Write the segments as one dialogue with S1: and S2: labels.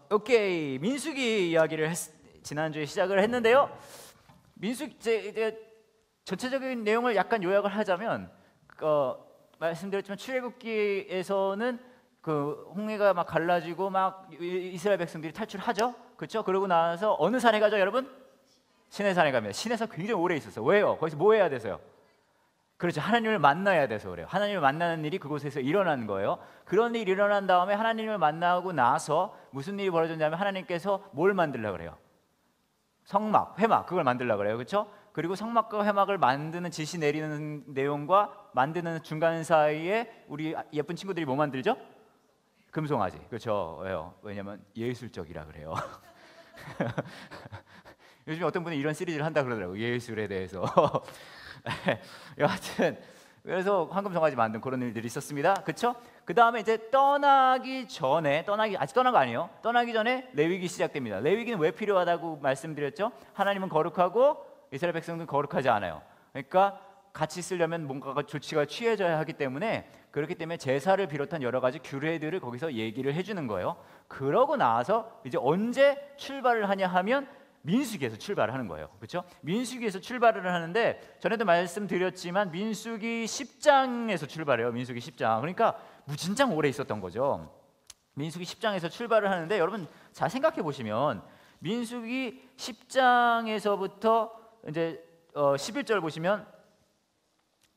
S1: 오케이, 민수기 이야기를 지난주에 시작을 했는데요. 민수기 이제 전체적인 내용을 약간 요약을 하자면 말씀드렸지만 출애굽기에서는 그 홍해가 막 갈라지고 막 이스라엘 백성들이 탈출하죠. 그렇죠? 그러고 나서 어느 산에 가죠, 여러분? 시내산에 갑니다. 시내산 굉장히 오래 있었어요. 왜요? 거기서 뭐 해야 돼서요? 그렇죠. 하나님을 만나야 돼서 그래요. 하나님을 만나는 일이 그곳에서 일어나는 거예요. 그런 일이 일어난 다음에 하나님을 만나고 나서 무슨 일이 벌어졌냐면 하나님께서 뭘 만들려고 그래요? 성막, 회막, 그걸 만들려고 그래요. 그렇죠? 그리고 성막과 회막을 만드는 지시 내리는 내용과 만드는 중간 사이에 우리 예쁜 친구들이 뭐 만들죠? 금송아지. 그렇죠? 왜요? 왜냐면 예술적이라 그래요. 요즘에 어떤 분이 이런 시리즈를 한다 그러더라고요. 예술에 대해서. 여하튼 그래서 황금송아지 만든 그런 일들이 있었습니다. 그렇죠? 그 다음에 이제 떠나기 전에 아직 떠난 거 아니에요. 떠나기 전에 레위기 시작됩니다. 레위기는 왜 필요하다고 말씀드렸죠? 하나님은 거룩하고 이스라엘 백성은 거룩하지 않아요. 그러니까 같이 쓰려면 뭔가 조치가 취해져야 하기 때문에, 그렇기 때문에 제사를 비롯한 여러 가지 규례들을 거기서 얘기를 해주는 거예요. 그러고 나서 이제 언제 출발을 하냐 하면 민수기에서 출발을 하는 거예요. 그렇죠? 민수기에서 출발을 하는데, 전에도 말씀드렸지만 민수기 10장에서 출발해요. 민수기 10장. 그러니까 무진장 오래 있었던 거죠. 민수기 10장에서 출발을 하는데, 여러분 잘 생각해 보시면 민수기 10장에서부터 이제 11절 보시면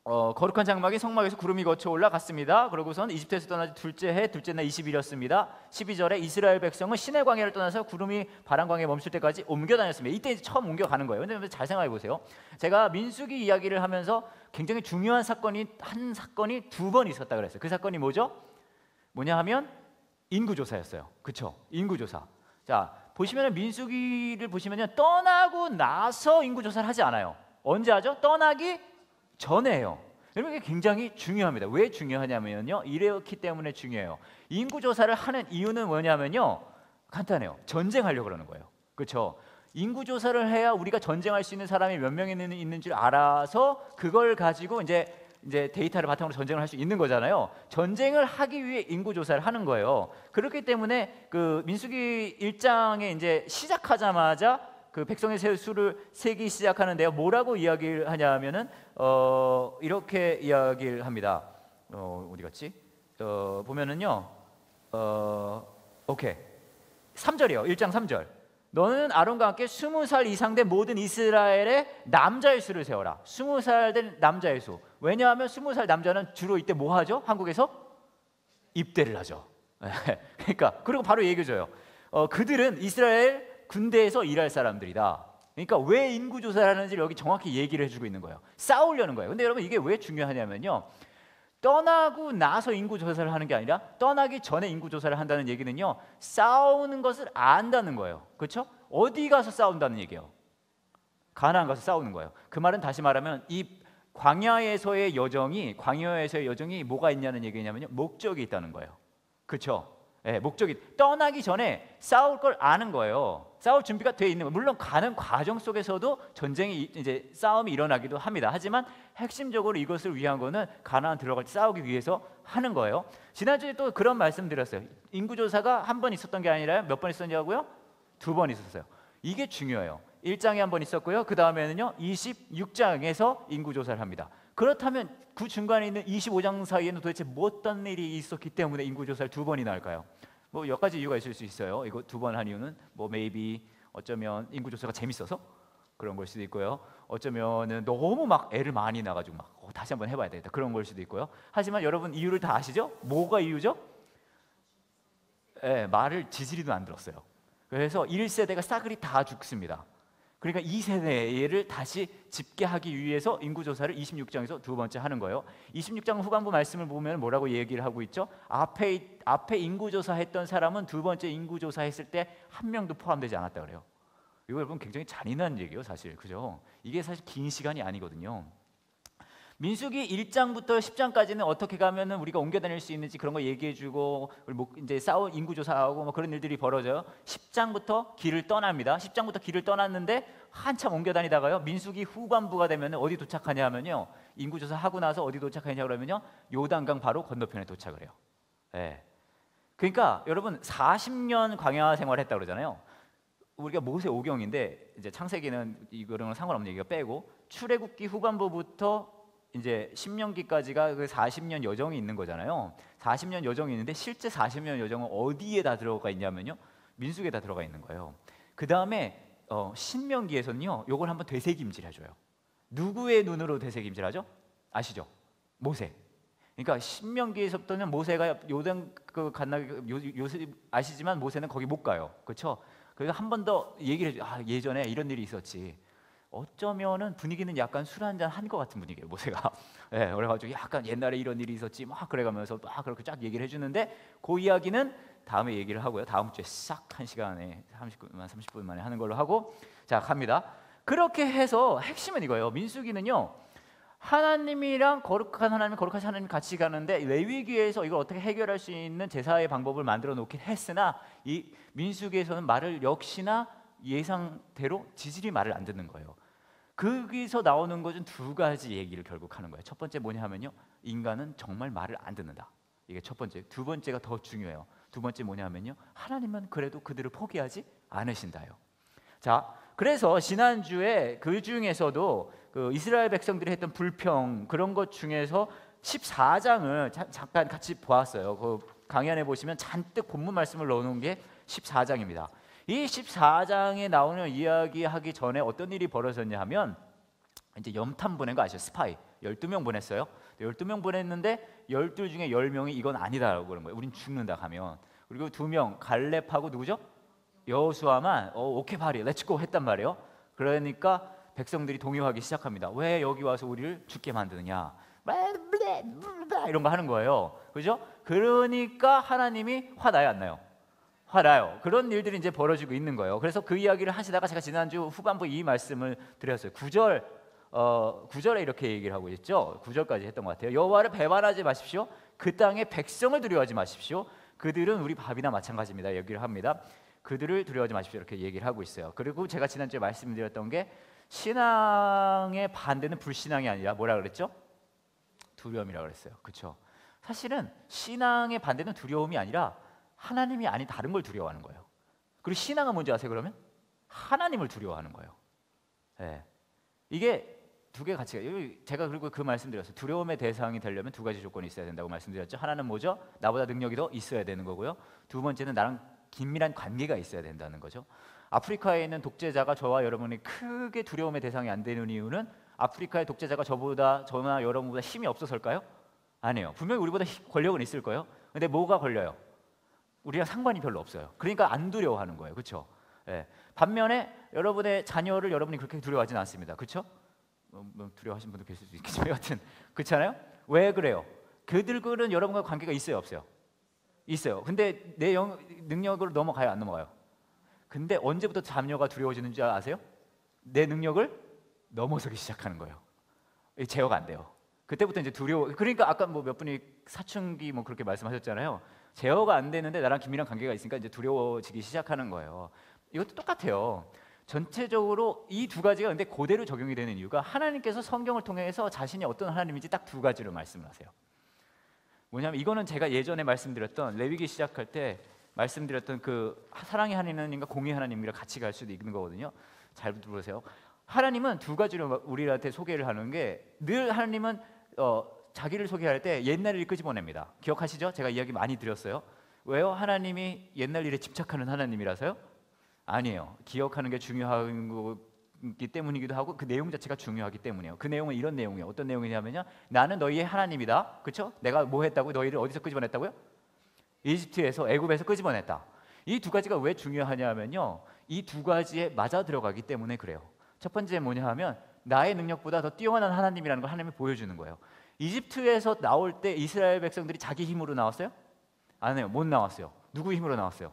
S1: 거룩한 장막이 성막에서 구름이 거쳐 올라갔습니다. 그러고선 이집트에서 떠나지 둘째 해 둘째 날 20일이었습니다. 12절에 이스라엘 백성은 시내 광야를 떠나서 구름이 바람 광야에 멈출 때까지 옮겨 다녔습니다. 이때 처음 옮겨가는 거예요. 근데 잘 생각해 보세요. 제가 민수기 이야기를 하면서 굉장히 중요한 한 사건이 두 번 있었다 그랬어요. 그 사건이 뭐냐 하면 인구조사였어요. 그렇죠? 인구조사. 자, 보시면 민수기를 보시면요, 떠나고 나서 인구조사를 하지 않아요. 언제 하죠? 떠나기 전에요. 여러분, 이게 굉장히 중요합니다. 왜 중요하냐면요, 이렇기 때문에 중요해요. 인구조사를 하는 이유는 뭐냐면요, 간단해요. 전쟁하려고 그러는 거예요. 그렇죠? 인구조사를 해야 우리가 전쟁할 수 있는 사람이 몇 명 있는 줄 알아서 그걸 가지고 이제 데이터를 바탕으로 전쟁을 할 수 있는 거잖아요. 전쟁을 하기 위해 인구조사를 하는 거예요. 그렇기 때문에 그 민수기 1장에 이제 시작하자마자 그 백성의 수를 세기 시작하는데요. 뭐라고 이야기를 하냐면은 이렇게 이야기를 합니다. 어디 갔지? 보면은요. 오케이. 3절이에요. 1장 3절. 너는 아론과 함께 20살 이상 된 모든 이스라엘의 남자의 수를 세워라. 20살 된 남자의 수. 왜냐하면 20살 남자는 주로 이때 뭐 하죠? 한국에서 입대를 하죠. 그러니까 그리고 바로 얘기해줘요. 그들은 이스라엘 군대에서 일할 사람들이다. 그러니까 왜 인구조사를 하는지 여기 정확히 얘기를 해주고 있는 거예요. 싸우려는 거예요. 근데 여러분, 이게 왜 중요하냐면요, 떠나고 나서 인구조사를 하는 게 아니라 떠나기 전에 인구조사를 한다는 얘기는요, 싸우는 것을 안다는 거예요. 그렇죠? 어디 가서 싸운다는 얘기예요? 가나안 가서 싸우는 거예요. 그 말은 다시 말하면 이 광야에서의 여정이 뭐가 있냐는 얘기냐면요, 목적이 있다는 거예요. 그렇죠? 네, 목적이 떠나기 전에 싸울 걸 아는 거예요. 싸울 준비가 돼 있는 거예요. 물론 가는 과정 속에서도 전쟁이 이제 싸움이 일어나기도 합니다. 하지만 핵심적으로 이것을 위한 거는 가나안 들어갈 때 싸우기 위해서 하는 거예요. 지난주에 또 그런 말씀 드렸어요. 인구조사가 한 번 있었던 게 아니라 몇 번 있었냐고요? 2번 있었어요. 이게 중요해요. 1장에 한 번 있었고요. 그 다음에는요 26장에서 인구조사를 합니다. 그렇다면 그 중간에 있는 25장 사이에는 도대체 어떤 일이 있었기 때문에 인구조사를 2번이나 할까요? 뭐 몇 가지 이유가 있을 수 있어요. 이거 2번 한 이유는 뭐 maybe 어쩌면 인구조사가 재밌어서 그런 걸 수도 있고요. 어쩌면은 너무 막 애를 많이 낳아가지고 막 다시 한번 해봐야 되겠다 그런 걸 수도 있고요. 하지만 여러분, 이유를 다 아시죠? 뭐가 이유죠? 말을 지지리도 안 들었어요. 그래서 1세대가 싸그리 다 죽습니다. 그러니까 2세대를 다시 집계하기 위해서 인구조사를 26장에서 2번째 하는 거예요. 26장 후반부 말씀을 보면 뭐라고 얘기를 하고 있죠? 앞에 인구조사 했던 사람은 2번째 인구조사 했을 때 한 명도 포함되지 않았다 그래요. 이거 여러분 굉장히 잔인한 얘기예요, 사실. 그죠? 이게 사실 긴 시간이 아니거든요. 민수기 1장부터 10장까지는 어떻게 가면은 우리가 옮겨 다닐 수 있는지 그런 거 얘기해주고, 이제 인구조사하고 뭐 그런 일들이 벌어져요. 10장부터 길을 떠납니다. 10장부터 길을 떠났는데 한참 옮겨 다니다가요, 민수기 후반부가 되면 어디 도착하냐 하면요, 인구조사 하고 나서 어디 도착하냐 그러면요, 요단강 바로 건너편에 도착을 해요. 네. 그러니까 여러분 40년 광야 생활했다 그러잖아요. 우리가 모세 오경인데 이제 창세기는 이거랑 상관없는 얘기가 빼고 출애굽기 후반부부터 이제 신명기까지가 그 40년 여정이 있는 거잖아요. 40년 여정이 있는데 실제 40년 여정은 어디에 다 들어가 있냐면요, 민수기에 다 들어가 있는 거예요. 그 다음에 신명기에서는요, 요걸 한번 되새김질 해줘요. 누구의 눈으로 되새김질하죠? 아시죠? 모세. 그러니까 신명기에서부터는 모세가 요단 그 간나기 요새 아시지만 모세는 거기 못 가요. 그렇죠? 그래서 한 번 더 얘기를 해줘. 예전에 이런 일이 있었지. 어쩌면은 분위기는 약간 술 한잔 한 것 같은 분위기예요, 모세가. 예, 그래가지고 약간 옛날에 이런 일이 있었지 막 그래가면서 막 그렇게 쫙 얘기를 해주는데 그 이야기는 다음에 얘기를 하고요. 다음 주에 싹 1시간에 30분 만에 하는 걸로 하고, 자 갑니다. 그렇게 해서 핵심은 이거예요. 민수기는요, 하나님이랑 거룩한 하나님, 거룩하신 하나님 같이 가는데 레위기에서 이걸 어떻게 해결할 수 있는 제사의 방법을 만들어 놓긴 했으나 이 민수기에서는 말을 역시나 예상대로 지질이 말을 안 듣는 거예요. 거기서 나오는 것은 두 가지 얘기를 결국 하는 거예요. 첫 번째 뭐냐 하면요, 인간은 정말 말을 안 듣는다. 이게 첫 번째. 두 번째가 더 중요해요. 두 번째 뭐냐 하면요, 하나님은 그래도 그들을 포기하지 않으신다요. 자, 그래서 지난주에 그 중에서도 그 이스라엘 백성들이 했던 불평, 그런 것 중에서 14장을 잠깐 같이 보았어요. 그 강연에 보시면 잔뜩 본문 말씀을 넣어놓은 게 14장입니다. 이 14장에 나오는 이야기하기 전에 어떤 일이 벌어졌냐 하면, 이제 염탐 보낸 거 아시죠? 스파이 12명 보냈어요. 12명 보냈는데 12 중에 10명이 이건 아니다라고 그런 거예요. 우린 죽는다 가면. 그리고 2명 갈렙하고 누구죠? 여호수아만 오케이 바리 렛츠고 했단 말이에요. 그러니까 백성들이 동요하기 시작합니다. 왜 여기 와서 우리를 죽게 만드느냐, 이런 거 하는 거예요. 그죠? 그러니까 하나님이 화나요, 안 나요? 화나요. 그런 일들이 이제 벌어지고 있는 거예요. 그래서 그 이야기를 하시다가 제가 지난주 후반부 이 말씀을 드렸어요. 9절에 이렇게 얘기를 하고 있죠. 9절까지 했던 것 같아요. 여호와를 배반하지 마십시오. 그 땅의 백성을 두려워하지 마십시오. 그들은 우리 밥이나 마찬가지입니다. 얘기를 합니다. 그들을 두려워하지 마십시오. 이렇게 얘기를 하고 있어요. 그리고 제가 지난주에 말씀드렸던 게, 신앙의 반대는 불신앙이 아니라 뭐라 그랬죠? 두려움이라고 그랬어요. 그렇죠? 사실은 신앙의 반대는 두려움이 아니라 하나님이 아닌 다른 걸 두려워하는 거예요. 그리고 신앙은 뭔지 아세요? 그러면 하나님을 두려워하는 거예요. 네. 이게 두 개 가치가, 제가 그리고 그 말씀드렸어요. 두려움의 대상이 되려면 두 가지 조건이 있어야 된다고 말씀드렸죠. 하나는 뭐죠? 나보다 능력이 더 있어야 되는 거고요. 두 번째는 나랑 긴밀한 관계가 있어야 된다는 거죠. 아프리카에 있는 독재자가 저와 여러분이 크게 두려움의 대상이 안 되는 이유는 아프리카의 독재자가 저나 여러분보다 힘이 없어서일까요? 아니에요. 분명히 우리보다 권력은 있을 거예요. 근데 뭐가 걸려요? 우리랑 상관이 별로 없어요. 그러니까 안 두려워하는 거예요. 그렇죠? 예. 반면에 여러분의 자녀를 여러분이 그렇게 두려워하지는 않습니다. 그렇죠? 두려워하시는 분도 계실 수 있겠지만 여하튼 그렇잖아요? 왜 그래요? 그들과는 여러분과 관계가 있어요, 없어요? 있어요. 근데 내 능력으로 넘어가요, 안 넘어가요? 근데 언제부터 자녀가 두려워지는 줄 아세요? 내 능력을 넘어서기 시작하는 거예요. 제어가 안 돼요. 그때부터 이제 두려워. 그러니까 아까 뭐 몇 분이 사춘기 뭐 그렇게 말씀하셨잖아요. 제어가 안 되는데 나랑 긴밀한 관계가 있으니까 이제 두려워지기 시작하는 거예요. 이것도 똑같아요. 전체적으로 이 두 가지가 근데 그대로 적용이 되는 이유가, 하나님께서 성경을 통해서 자신이 어떤 하나님인지 딱 두 가지로 말씀을 하세요. 뭐냐면 이거는 제가 예전에 말씀드렸던 레위기 시작할 때 말씀드렸던 그 사랑의 하나님과 공의 하나님이랑 같이 갈 수도 있는 거거든요. 잘 들어보세요. 하나님은 두 가지로 우리한테 소개를 하는 게, 늘 하나님은 자기를 소개할 때 옛날 일을 끄집어냅니다. 기억하시죠? 제가 이야기 많이 드렸어요. 왜요? 하나님이 옛날 일에 집착하는 하나님이라서요? 아니에요. 기억하는 게 중요한 거기 때문이기도 하고 그 내용 자체가 중요하기 때문이에요. 그 내용은 이런 내용이에요. 어떤 내용이냐면요, 나는 너희의 하나님이다. 그렇죠? 내가 뭐 했다고? 너희를 어디서 끄집어냈다고요? 이집트에서, 애굽에서 끄집어냈다. 이 두 가지가 왜 중요하냐면요, 이 두 가지에 맞아 들어가기 때문에 그래요. 첫 번째 뭐냐 하면 나의 능력보다 더 뛰어난 하나님이라는 걸 하나님이 보여주는 거예요. 이집트에서 나올 때 이스라엘 백성들이 자기 힘으로 나왔어요? 아니에요. 못 나왔어요. 누구 힘으로 나왔어요?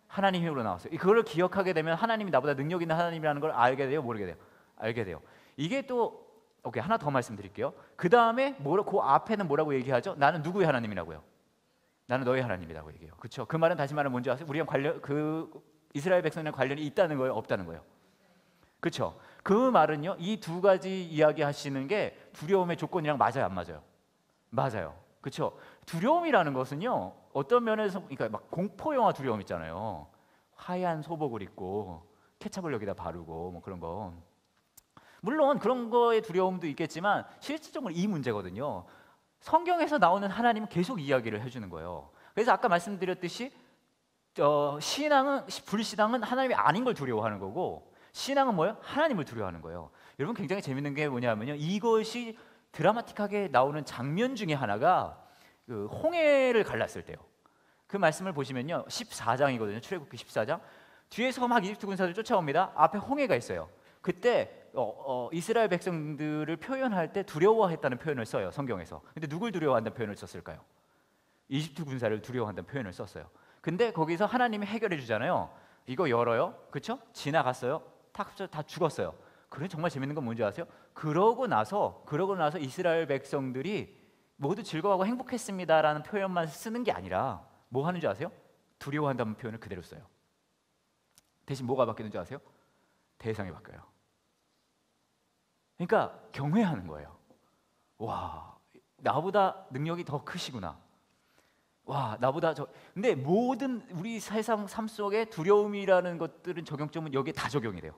S1: 하나님 힘으로 나왔어요. 그걸 기억하게 되면 하나님이 나보다 능력 있는 하나님이라는 걸 알게 돼요? 모르게 돼요? 알게 돼요. 이게 또 오케이, 하나 더 말씀드릴게요. 그 다음에 그 앞에는 뭐라고 얘기하죠? 나는 누구의 하나님이라고요? 나는 너의 하나님이라고 얘기해요. 그렇죠? 그 말은 다시 말하면 뭔지 아세요? 우리랑 이스라엘 백성이랑 관련이 있다는 거예요? 없다는 거예요? 그렇죠? 그 말은요, 이 두 가지 이야기하시는 게 두려움의 조건이랑 맞아요, 안 맞아요? 맞아요. 그렇죠? 두려움이라는 것은요, 어떤 면에서 그러니까 막 공포 영화 두려움 있잖아요. 하얀 소복을 입고 케찹을 여기다 바르고 뭐 그런 거. 물론 그런 거의 두려움도 있겠지만 실질적으로 이 문제거든요. 성경에서 나오는 하나님은 계속 이야기를 해주는 거예요. 그래서 아까 말씀드렸듯이 신앙은 불신앙은 하나님이 아닌 걸 두려워하는 거고, 신앙은 뭐예요? 하나님을 두려워하는 거예요. 여러분 굉장히 재밌는 게 뭐냐면요, 이것이 드라마틱하게 나오는 장면 중에 하나가 그 홍해를 갈랐을 때요. 그 말씀을 보시면요, 14장이거든요. 출애굽기 14장. 뒤에서 막 이집트 군사들 쫓아옵니다. 앞에 홍해가 있어요. 그때 이스라엘 백성들을 표현할 때 두려워했다는 표현을 써요, 성경에서. 근데 누굴 두려워한다는 표현을 썼을까요? 이집트 군사를 두려워한다는 표현을 썼어요. 근데 거기서 하나님이 해결해 주잖아요. 이거 열어요, 그렇죠? 지나갔어요. 다 죽었어요. 그래 정말 재밌는 건 뭔지 아세요? 그러고 나서 이스라엘 백성들이 모두 즐거워하고 행복했습니다라는 표현만 쓰는 게 아니라 뭐 하는 줄 아세요? 두려워한다는 표현을 그대로 써요. 대신 뭐가 바뀌는 줄 아세요? 대상이 바뀌어요. 그러니까 경외하는 거예요. 와, 나보다 능력이 더 크시구나. 와, 나보다 근데 모든 우리 세상 삶 속에 두려움이라는 것들은 적용점은 여기에 다 적용이 돼요.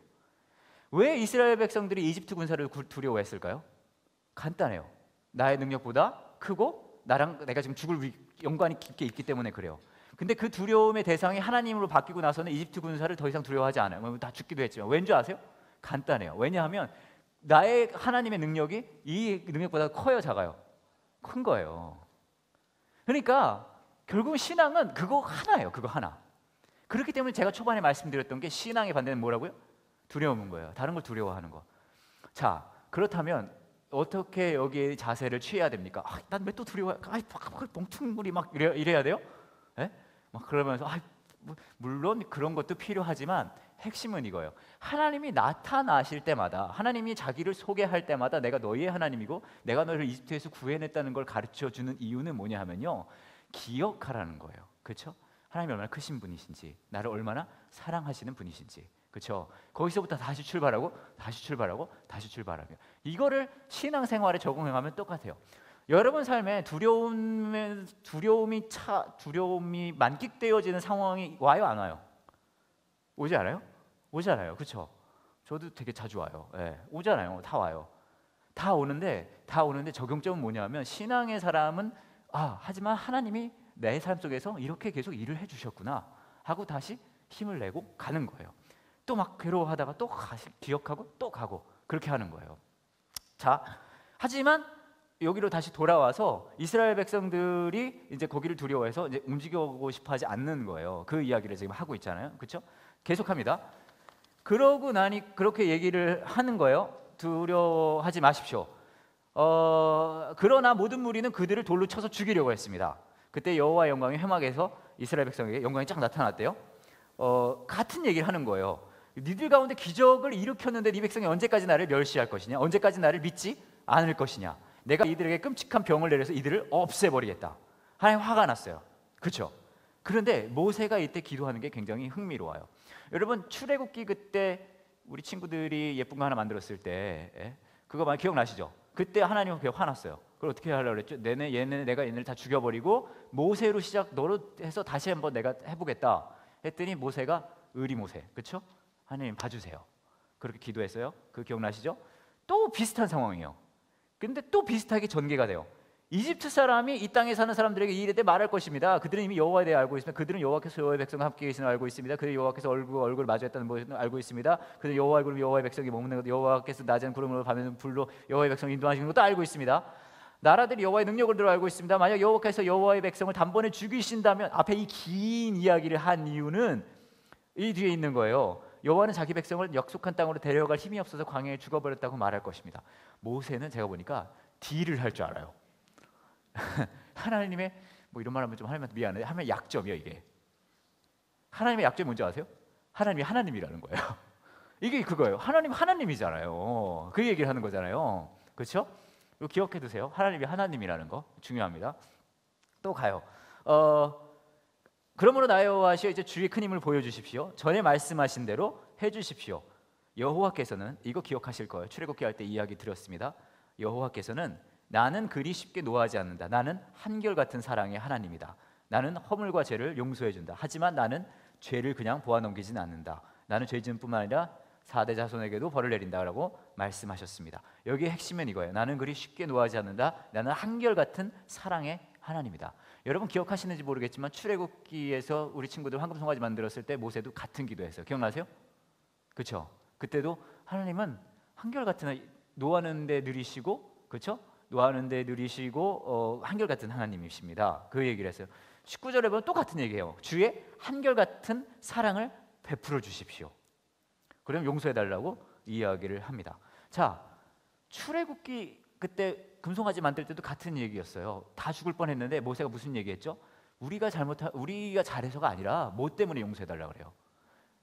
S1: 왜 이스라엘 백성들이 이집트 군사를 두려워했을까요? 간단해요. 나의 능력보다 크고 내가 지금 죽을 연관이 깊게 있기 때문에 그래요. 근데 그 두려움의 대상이 하나님으로 바뀌고 나서는 이집트 군사를 더 이상 두려워하지 않아요. 다 죽기도 했지만. 왠지 아세요? 간단해요. 왜냐하면 나의 하나님의 능력이 이 능력보다 커요, 작아요? 큰 거예요. 그러니까 결국 신앙은 그거 하나예요. 그거 하나. 그렇기 때문에 제가 초반에 말씀드렸던 게 신앙의 반대는 뭐라고요? 두려움인 거예요. 다른 걸 두려워하는 거. 자, 그렇다면 어떻게 여기에 자세를 취해야 됩니까? 난 왜 또 두려워해? 멍충물이 막 이래야 돼요? 예? 막 그러면서 물론 그런 것도 필요하지만 핵심은 이거예요. 하나님이 나타나실 때마다, 하나님이 자기를 소개할 때마다 내가 너희의 하나님이고 내가 너희를 이집트에서 구해냈다는 걸 가르쳐주는 이유는 뭐냐 하면요, 기억하라는 거예요. 그렇죠? 하나님이 얼마나 크신 분이신지, 나를 얼마나 사랑하시는 분이신지. 그렇죠? 거기서부터 다시 출발하고 이거를 신앙생활에 적용하면 똑같아요. 여러분 삶에 두려움이 만끽되어지는 상황이 와요, 안 와요? 오지 않아요? 오잖아요. 그렇죠? 저도 되게 자주 와요. 네, 오잖아요. 다 와요. 다 오는데 적용점은 뭐냐면, 신앙의 사람은 하지만 하나님이 내 삶 속에서 이렇게 계속 일을 해주셨구나 하고 다시 힘을 내고 가는 거예요. 또 막 괴로워하다가 또 기억하고 또 가고 그렇게 하는 거예요. 자, 하지만 여기로 다시 돌아와서 이스라엘 백성들이 이제 거기를 두려워해서 이제 움직이고 싶어하지 않는 거예요. 그 이야기를 지금 하고 있잖아요. 그렇죠? 계속합니다. 그러고 나니 그렇게 얘기를 하는 거예요. 두려워하지 마십시오. 그러나 모든 무리는 그들을 돌로 쳐서 죽이려고 했습니다. 그때 여호와의 영광이 회막에서 이스라엘 백성에게 영광이 쫙 나타났대요. 같은 얘기를 하는 거예요. 니들 가운데 기적을 일으켰는데 네 백성이 언제까지 나를 멸시할 것이냐? 언제까지 나를 믿지 않을 것이냐? 내가 이들에게 끔찍한 병을 내려서 이들을 없애버리겠다. 하나님 화가 났어요. 그렇죠? 그런데 모세가 이때 기도하는 게 굉장히 흥미로워요. 여러분, 출애굽기 그때 우리 친구들이 예쁜 거 하나 만들었을 때 그거 많이 기억나시죠? 그때 하나님은 그게 화났어요. 그걸 어떻게 하려고 그랬죠? 내가 얘네를 다 죽여버리고 모세로 너로 해서 다시 한번 내가 해보겠다 했더니 모세가 의리모세, 그렇죠? 하나님 봐주세요. 그렇게 기도했어요. 그거 기억나시죠? 또 비슷한 상황이에요. 근데 또 비슷하게 전개가 돼요. 이집트 사람이 이 땅에 사는 사람들에게 이 일에 대해 말할 것입니다. 그들은 이미 여호와에 대해 알고 있습니다. 그들은 여호와께서 여호와의 백성과 함께 계시는 걸 알고 있습니다. 그들이 여호와께서 얼굴 마주했다는 것을 알고 있습니다. 그들은 여호와의 구름 여호와의 백성이 머무는 것, 여호와께서 낮에는 구름으로 밤에는 불로 여호와의 백성을 인도하시는 것도 알고 있습니다. 나라들이 여호와의 능력을 들어 알고 있습니다. 만약 여호와께서 여호와의 백성을 단번에 죽이신다면, 앞에 이 긴 이야기를 한 이유는 이 뒤에 있는 거예요. 여호와는 자기 백성을 약속한 땅으로 데려갈 힘이 없어서 광야에 죽어버렸다고 말할 것입니다. 모세는 제가 보니까 딜을 할 줄 알아요. 하나님의 뭐 이런 말하면 좀 하나님한테 미안해. 하면 약점이요 이게. 하나님의 약점이 뭔지 아세요? 하나님이 하나님이라는 거예요. 이게 그거예요. 하나님 하나님이잖아요. 그 얘기를 하는 거잖아요. 그렇죠? 이거 기억해 두세요. 하나님이 하나님이라는 거 중요합니다. 또 가요. 그러므로 나 여호와시여 이제 주의 큰 힘을 보여주십시오. 전에 말씀하신 대로 해주십시오. 여호와께서는 이거 기억하실 거예요. 출애굽기 할 때 이야기 드렸습니다. 여호와께서는 나는 그리 쉽게 노하지 않는다. 나는 한결같은 사랑의 하나님이다. 나는 허물과 죄를 용서해 준다. 하지만 나는 죄를 그냥 보아 넘기진 않는다. 나는 죄 지은 뿐만 아니라 4대 자손에게도 벌을 내린다라고 말씀하셨습니다. 여기의 핵심은 이거예요. 나는 그리 쉽게 노하지 않는다. 나는 한결같은 사랑의 하나님이다. 여러분 기억하시는지 모르겠지만 출애굽기에서 우리 친구들 황금 송아지 만들었을 때 모세도 같은 기도했어요. 기억나세요? 그렇죠? 그때도 하나님은 한결같은, 노하는데 느리시고, 그렇죠? 노하는데 느리시고 한결같은 하나님이십니다. 그 얘기를 했어요. 19절에 보면 똑같은 얘기예요. 주의 한결같은 사랑을 베풀어 주십시오. 그럼 용서해달라고 이야기를 합니다. 자, 출애굽기 그때 금송아지 만들 때도 같은 얘기였어요. 다 죽을 뻔했는데 모세가 무슨 얘기했죠? 우리가 잘해서가 아니라 뭐 때문에 용서해달라고 그래요.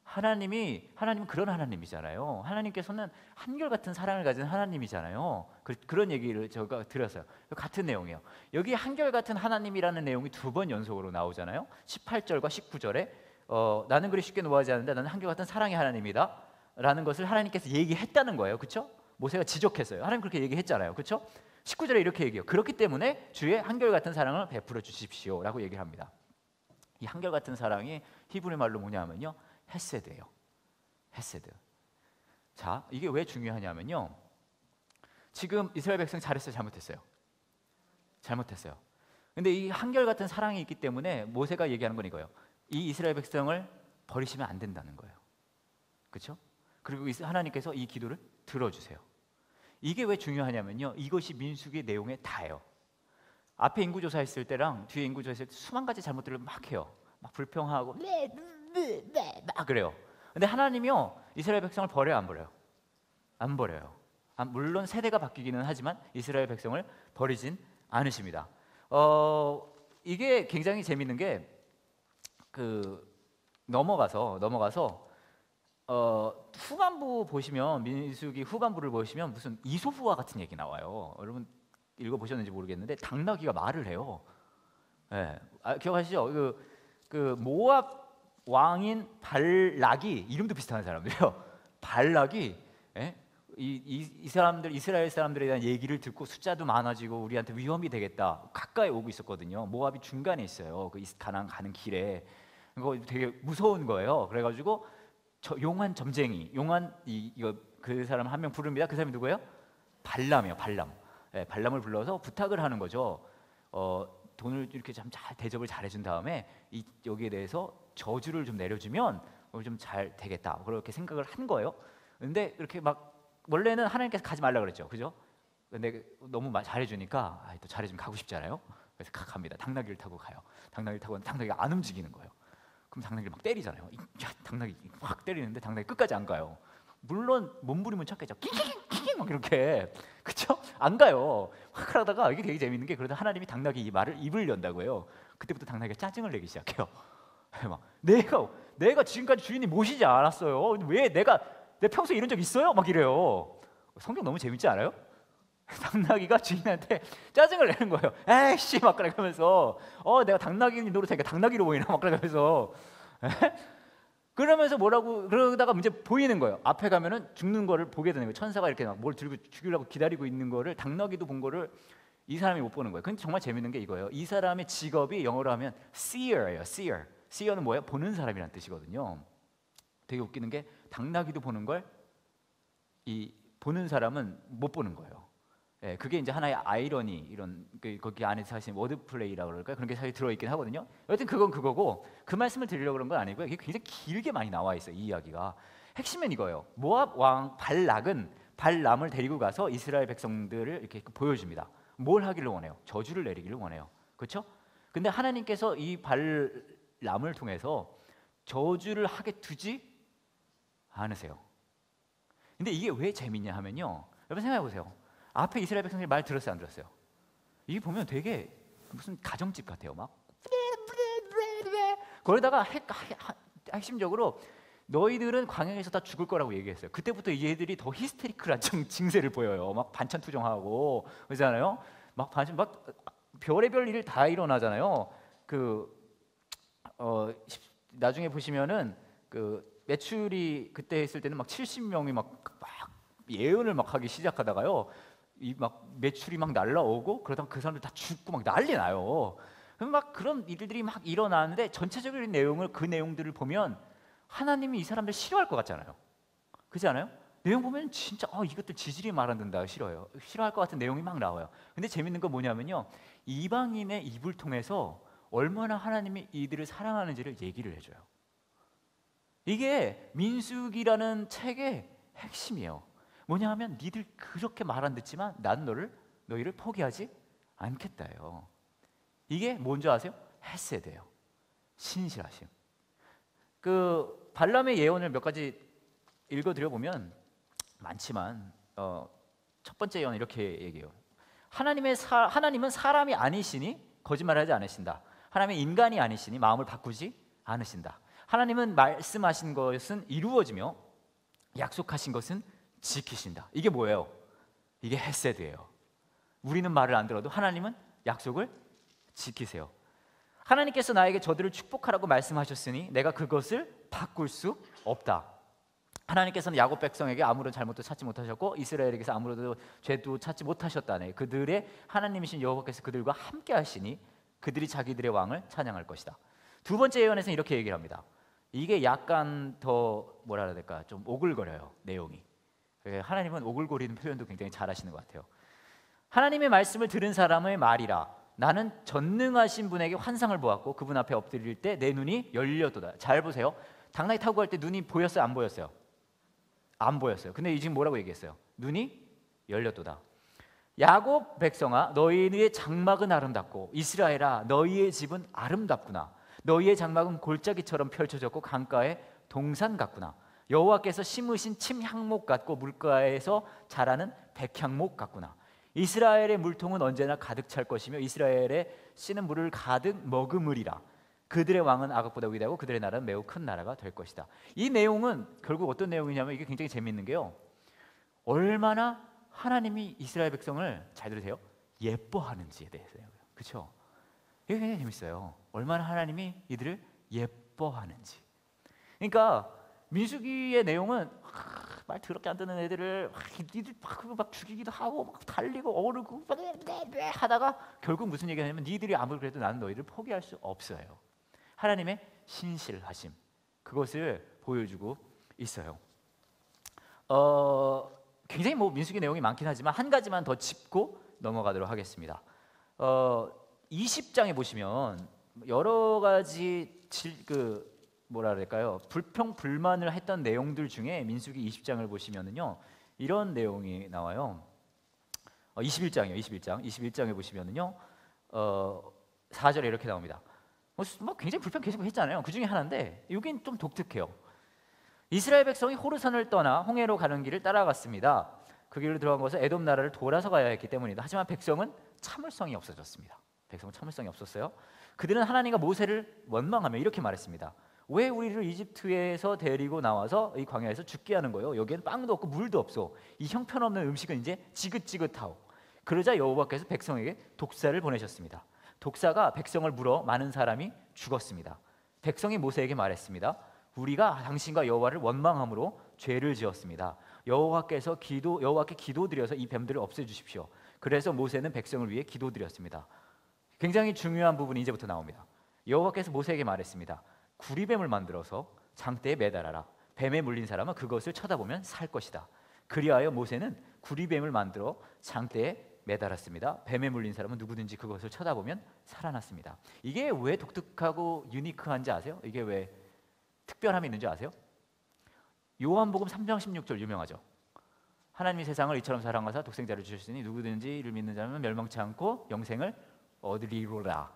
S1: 하나님은 그런 하나님이잖아요. 하나님께서는 한결같은 사랑을 가진 하나님이잖아요. 그런 얘기를 제가 드렸어요. 같은 내용이에요. 여기 한결같은 하나님이라는 내용이 2번 연속으로 나오잖아요. 18절과 19절에 나는 그리 쉽게 노하지 않는다. 나는 한결같은 사랑의 하나님이다 라는 것을 하나님께서 얘기했다는 거예요. 그렇죠? 모세가 지적했어요. 하나님 그렇게 얘기했잖아요. 그렇죠? 19절에 이렇게 얘기해요. 그렇기 때문에 주의 한결같은 사랑을 베풀어 주십시오 라고 얘기를 합니다. 이 한결같은 사랑이 히브리 말로 뭐냐면요, 헤세드예요. 헤세드. 자, 이게 왜 중요하냐면요, 지금 이스라엘 백성 잘했어요, 잘못했어요? 잘못했어요. 근데 이 한결같은 사랑이 있기 때문에 모세가 얘기하는 건 이거예요. 이 이스라엘 백성을 버리시면 안 된다는 거예요. 그렇죠? 그리고 하나님께서 이 기도를 들어주세요. 이게 왜 중요하냐면요, 이것이 민수기 내용에 다예요. 앞에 인구조사 했을 때랑 뒤에 인구조사 했을 때 수만 가지 잘못들을 막 해요. 막 불평하고 막 그래요. 근데 하나님이요, 이스라엘 백성을 버려요, 안 버려요? 안 버려요. 물론 세대가 바뀌기는 하지만 이스라엘 백성을 버리진 않으십니다. 이게 굉장히 재밌는 게 넘어가서 후반부 보시면, 민수기 후반부를 보시면 무슨 이솝우와 같은 얘기 나와요. 여러분 읽어보셨는지 모르겠는데 당나귀가 말을 해요. 네. 기억하시죠? 그 모압 왕인 발락이, 이름도 비슷한 사람들이요. 발락이 이 사람들, 이스라엘 사람들에 대한 얘기를 듣고 숫자도 많아지고 우리한테 위험이 되겠다, 가까이 오고 있었거든요. 모압이 중간에 있어요. 그 가나안 가는 길에. 그거 되게 무서운 거예요. 그래가지고 용한 점쟁이, 이거 그 사람 한 명 부릅니다. 그 사람이 누구예요? 발람이에요. 발람. 네, 발람을 불러서 부탁을 하는 거죠. 돈을 이렇게 좀 잘 대접을 잘해준 다음에 여기에 대해서 저주를 좀 내려주면 좀 잘 되겠다, 그렇게 생각을 한 거예요. 근데 이렇게 막 원래는 하나님께서 가지 말라 그랬죠, 그죠? 근데 너무 잘해주니까 또 잘해주면 가고 싶잖아요. 그래서 갑니다. 당나귀를 타고 가요. 당나귀를 타고 당나귀가 안 움직이는 거예요. 그럼 당나귀를 막 때리잖아요. 당나귀 확 때리는데 당나귀 끝까지 안 가요. 물론 몸부림은 쳤겠죠. 낑낑낑 막 이렇게, 그렇죠? 안 가요. 확 하다가 이게 되게 재밌는 게, 그러다 하나님이 당나귀 입을 연다고 해요. 그때부터 당나귀가 짜증을 내기 시작해요. 막 내가 지금까지 주인이 모시지 않았어요. 왜 내 평소에 이런 적 있어요? 막 이래요. 성경 너무 재밌지 않아요? 당나귀가 주인한테 짜증을 내는 거예요. 에이씨 막 그러면서 내가 당나귀 노릇하니까 당나귀로 보이나 막 그러면서 그러면서 뭐라고 그러다가 이제 보이는 거예요. 앞에 가면은 죽는 거를 보게 되는 거예요. 천사가 이렇게 막 뭘 들고 죽이려고 기다리고 있는 거를 당나귀도 본 거를 이 사람이 못 보는 거예요. 근데 정말 재밌는 게 이거예요. 이 사람의 직업이 영어로 하면 seer예요. seer. seer는 뭐예요? 보는 사람이란 뜻이거든요. 되게 웃기는 게 당나귀도 보는 걸 이 보는 사람은 못 보는 거예요. 예, 그게 이제 하나의 아이러니, 이런 거기 안에 사실 워드 플레이라고 그럴까요? 그런 게 사실 들어있긴 하거든요. 여하튼 그건 그거고, 그 말씀을 드리려고 그런 건 아니고요. 이게 굉장히 길게 많이 나와 있어요, 이 이야기가. 핵심은 이거예요. 모압 왕 발락은 발람을 데리고 가서 이스라엘 백성들을 이렇게 보여줍니다. 뭘 하기를 원해요? 저주를 내리기를 원해요. 그렇죠? 근데 하나님께서 이 발람을 통해서 저주를 하게 두지 않으세요. 근데 이게 왜 재밌냐 하면요, 여러분 생각해 보세요. 앞에 이스라엘 백성들이 말 들었어요, 안 들었어요? 이게 보면 되게 무슨 가정집 같아요. 막 거기다가 핵심적으로 너희들은 광야에서 다 죽을 거라고 얘기했어요. 그때부터 이 애들이 더 히스테리컬한 증세를 보여요. 막 반찬투정하고 그러잖아요. 막 별의별 일 다 일어나잖아요. 나중에 보시면은 매출이 그때 했을 때는 막 70명이 막 예언을 막 하기 시작하다가요, 이 막 매출이 막 날라오고 그러다가 그 사람들 다 죽고 막 난리 나요. 그럼 막 그런 일들이 막 일어나는데 전체적인 내용을 그 내용들을 보면 하나님이 이 사람들 싫어할 것 같잖아요. 그렇지 않아요? 내용 보면 진짜 이것들 지질이 말 안 된다 싫어할 것 같은 내용이 막 나와요. 근데 재밌는 건 뭐냐면요, 이방인의 입을 통해서 얼마나 하나님이 이들을 사랑하는지를 얘기를 해줘요. 이게 민수기라는 책의 핵심이에요. 뭐냐 하면 니들 그렇게 말 안 듣지만 난 너희를 포기하지 않겠다요. 이게 뭔지 아세요? 헤세드예요. 신실하심. 그 발람의 예언을 몇 가지 읽어드려 보면 많지만 첫 번째 예언은 이렇게 얘기해요. 하나님은 사람이 아니시니 거짓말하지 않으신다. 하나님은 인간이 아니시니 마음을 바꾸지 않으신다. 하나님은 말씀하신 것은 이루어지며 약속하신 것은 지키신다. 이게 뭐예요? 이게 헤세드예요. 우리는 말을 안 들어도 하나님은 약속을 지키세요. 하나님께서 나에게 저들을 축복하라고 말씀하셨으니 내가 그것을 바꿀 수 없다. 하나님께서는 야곱 백성에게 아무런 잘못도 찾지 못하셨고 이스라엘에게서 아무런 죄도 찾지 못하셨다네. 그들의 하나님이신 여호와께서 그들과 함께 하시니 그들이 자기들의 왕을 찬양할 것이다. 두 번째 예언에서는 이렇게 얘기를 합니다. 이게 약간 더 뭐라 해야 될까, 좀 오글거려요, 내용이. 하나님은 오글거리는 표현도 굉장히 잘하시는 것 같아요. 하나님의 말씀을 들은 사람의 말이라. 나는 전능하신 분에게 환상을 보았고 그분 앞에 엎드릴 때 내 눈이 열렸도다. 잘 보세요. 당나귀 타고 갈 때 눈이 보였어요, 안 보였어요? 안 보였어요. 근데 지금 뭐라고 얘기했어요? 눈이 열렸도다. 야곱 백성아, 너희의 장막은 아름답고 이스라엘아, 너희의 집은 아름답구나. 너희의 장막은 골짜기처럼 펼쳐졌고 강가의 동산 같구나. 여호와께서 심으신 침향목 같고 물가에서 자라는 백향목 같구나. 이스라엘의 물통은 언제나 가득 찰 것이며 이스라엘의 씨는 물을 가득 머금으리라. 그들의 왕은 아각보다 위대하고 그들의 나라는 매우 큰 나라가 될 것이다. 이 내용은 결국 어떤 내용이냐면 이게 굉장히 재미있는 게요, 얼마나 하나님이 이스라엘 백성을, 잘 들으세요, 예뻐하는지에 대해서요. 그렇죠? 이게 굉장히 재밌어요. 얼마나 하나님이 이들을 예뻐하는지. 그러니까 민수기의 내용은 말 더럽게 안 듣는 애들을 니들 막 죽이기도 하고 막 달리고 어르고 하다가 결국 무슨 얘기하냐면 니들이 아무리 그래도 나는 너희를 포기할 수 없어요. 하나님의 신실하심, 그것을 보여주고 있어요. 굉장히 민수기 내용이 많긴 하지만 한 가지만 더 짚고 넘어가도록 하겠습니다. 20장에 보시면 여러 가지 뭐라 그럴까요? 불평 불만을 했던 내용들 중에 민수기 20장을 보시면은요, 이런 내용이 나와요. 21장이요. 21장에 보시면은요, 4절에 이렇게 나옵니다. 굉장히 불평 계속 했잖아요. 그 중에 하나인데 여긴 좀 독특해요. 이스라엘 백성이 호르산을 떠나 홍해로 가는 길을 따라갔습니다. 그 길로 들어간 것은 에돔 나라를 돌아서 가야 했기 때문이다. 하지만 백성은 참을성이 없어졌습니다. 백성은 참을성이 없었어요. 그들은 하나님과 모세를 원망하며 이렇게 말했습니다. 왜 우리를 이집트에서 데리고 나와서 이 광야에서 죽게 하는 거예요? 여기엔 빵도 없고 물도 없어. 이 형편없는 음식은 이제 지긋지긋하오. 그러자 여호와께서 백성에게 독사를 보내셨습니다. 독사가 백성을 물어 많은 사람이 죽었습니다. 백성이 모세에게 말했습니다. 우리가 당신과 여호와를 원망함으로 죄를 지었습니다. 여호와께 기도드려서 이 뱀들을 없애주십시오. 그래서 모세는 백성을 위해 기도드렸습니다. 굉장히 중요한 부분이 이제부터 나옵니다. 여호와께서 모세에게 말했습니다. 구리뱀을 만들어서 장대에 매달아라. 뱀에 물린 사람은 그것을 쳐다보면 살 것이다. 그리하여 모세는 구리뱀을 만들어 장대에 매달았습니다. 뱀에 물린 사람은 누구든지 그것을 쳐다보면 살아났습니다. 이게 왜 독특하고 유니크한지 아세요? 이게 왜 특별함이 있는지 아세요? 요한복음 3장 16절 유명하죠. 하나님이 세상을 이처럼 사랑하사 독생자를 주셨으니 누구든지 이를 믿는 자는 멸망치 않고 영생을 얻으리로라,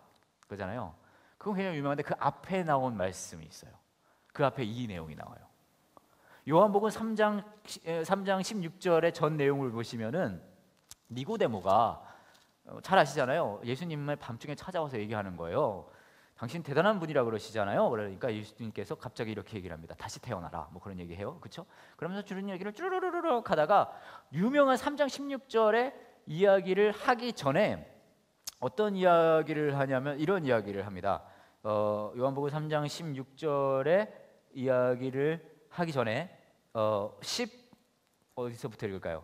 S1: 그러잖아요. 그건 굉장히 유명한데 그 앞에 나온 말씀이 있어요. 그 앞에 이 내용이 나와요. 요한복음 3장 16절의 전 내용을 보시면은 니고데모가 잘 아시잖아요. 예수님을 밤중에 찾아와서 얘기하는 거예요. 당신 대단한 분이라 그러시잖아요. 그러니까 예수님께서 갑자기 이렇게 얘기를 합니다. 다시 태어나라, 뭐 그런 얘기해요. 그렇죠? 그러면서 줄은 얘기를 쭈르르르륵 하다가 유명한 3장 16절의 이야기를 하기 전에 어떤 이야기를 하냐면 이런 이야기를 합니다. 요한복음 3장 16절의 이야기를 하기 전에 어디서부터 읽을까요?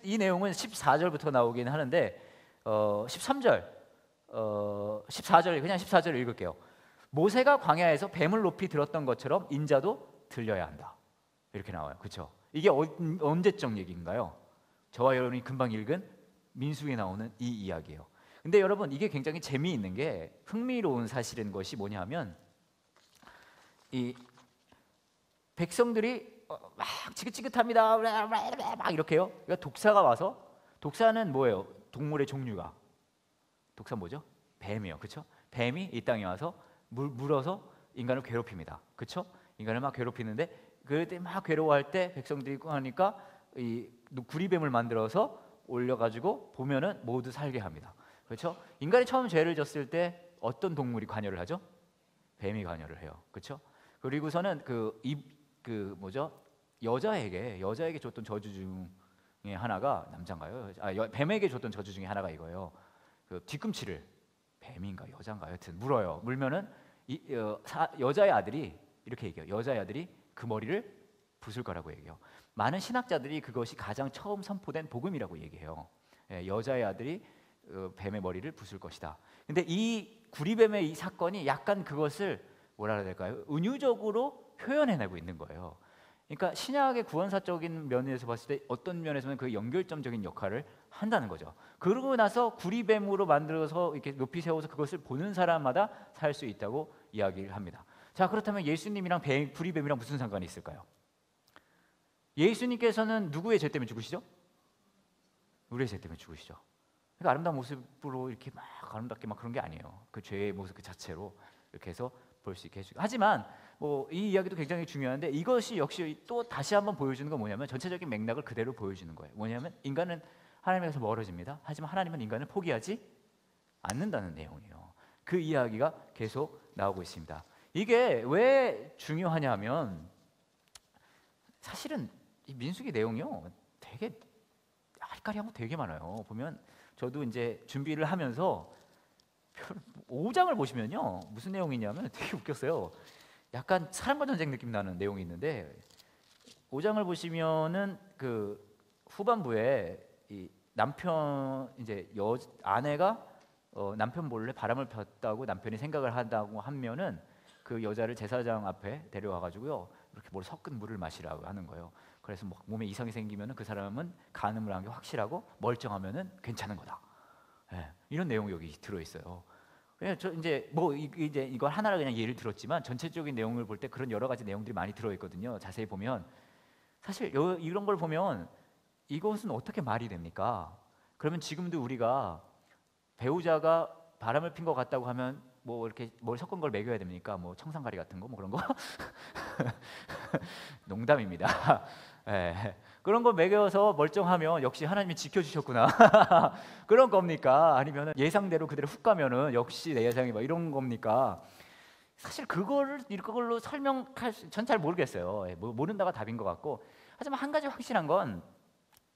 S1: 이 내용은 14절부터 나오긴 하는데 13절, 14절 그냥 14절 읽을게요. 모세가 광야에서 뱀을 높이 들었던 것처럼 인자도 들려야 한다. 이렇게 나와요. 그렇죠? 이게 언제적 얘기인가요? 저와 여러분이 금방 읽은 민수기에 나오는 이 이야기예요. 근데 여러분 이게 굉장히 재미있는 게 흥미로운 사실인 것이 뭐냐면 이 백성들이 막 지긋지긋합니다. 막 이렇게요. 그러니까 독사가 와서 독사는 뭐예요? 동물의 종류가 독사 뭐죠? 뱀이요. 그렇죠? 뱀이 이 땅에 와서 물어서 인간을 괴롭힙니다. 그렇죠? 인간을 막 괴롭히는데 그때 막 괴로워할 때 백성들이 하니까 이 구리뱀을 만들어서 올려가지고 보면은 모두 살게 합니다. 그렇죠? 인간이 처음 죄를 졌을 때 어떤 동물이 관여를 하죠? 뱀이 관여를 해요. 그렇죠? 그리고서는 여자에게 줬던 저주 중에 하나가 남자인가요? 뱀에게 줬던 저주 중에 하나가 이거예요. 그 뒤꿈치를 뱀인가 여자인가 여튼 물어요. 물면은 여자의 아들이 이렇게 얘기해요. 여자의 아들이 그 머리를 부술 거라고 얘기해요. 많은 신학자들이 그것이 가장 처음 선포된 복음이라고 얘기해요. 여자의 아들이 뱀의 머리를 부술 것이다. 근데 이 구리뱀의 이 사건이 약간 그것을 뭐라 해야 될까요? 은유적으로 표현해내고 있는 거예요. 그러니까 신약의 구원사적인 면에서 봤을 때 어떤 면에서는 그 연결점적인 역할을 한다는 거죠. 그러고 나서 구리뱀으로 만들어서 이렇게 높이 세워서 그것을 보는 사람마다 살 수 있다고 이야기를 합니다. 자, 그렇다면 예수님이랑 구리뱀이랑 무슨 상관이 있을까요? 예수님께서는 누구의 죄 때문에 죽으시죠? 우리의 죄 때문에 죽으시죠. 그러니까 아름다운 모습으로 이렇게 막 아름답게 막 그런 게 아니에요. 그 죄의 모습 그 자체로 이렇게 해서 볼 수 있게 해주고. 하지만 이 이야기도 굉장히 중요한데 이것이 역시 또 다시 한번 보여주는 건 뭐냐면 전체적인 맥락을 그대로 보여주는 거예요. 뭐냐면 인간은 하나님에서 멀어집니다. 하지만 하나님은 인간을 포기하지 않는다는 내용이에요. 그 이야기가 계속 나오고 있습니다. 이게 왜 중요하냐면 사실은 이 민수기 내용이요 되게 알까리한 거 되게 많아요. 보면 저도 이제 준비를 하면서 5장을 보시면요 무슨 내용이냐면 되게 웃겼어요. 약간 사랑과 전쟁 느낌 나는 내용이 있는데 5장을 보시면은 그 후반부에 이 남편 이제 아내가 남편 몰래 바람을 폈다고 남편이 생각을 한다고 하면은 그 여자를 제사장 앞에 데려와 가지고요 이렇게 섞은 물을 마시라고 하는 거예요. 그래서 몸에 이상이 생기면은 그 사람은 간음을 한 게 확실하고 멀쩡하면은 괜찮은 거다. 이런 내용이 여기 들어 있어요. 저 이제 이제 이걸 하나를 그냥 예를 들었지만 전체적인 내용을 볼 때 그런 여러 가지 내용들이 많이 들어 있거든요. 자세히 보면 사실 이런 걸 보면 이것은 어떻게 말이 됩니까? 그러면 지금도 우리가 배우자가 바람을 핀 것 같다고 하면 이렇게 뭘 섞은 걸 먹여야 됩니까? 청산가리 같은 거 그런 거? 농담입니다. 그런 거 먹여서 멀쩡하면 역시 하나님이 지켜주셨구나 그런 겁니까? 아니면 예상대로 그대로 훅 가면은 역시 내 예상이 이런 겁니까? 사실 이걸로 설명할 전 잘 모르겠어요. 모른다가 답인 것 같고 하지만 한 가지 확실한 건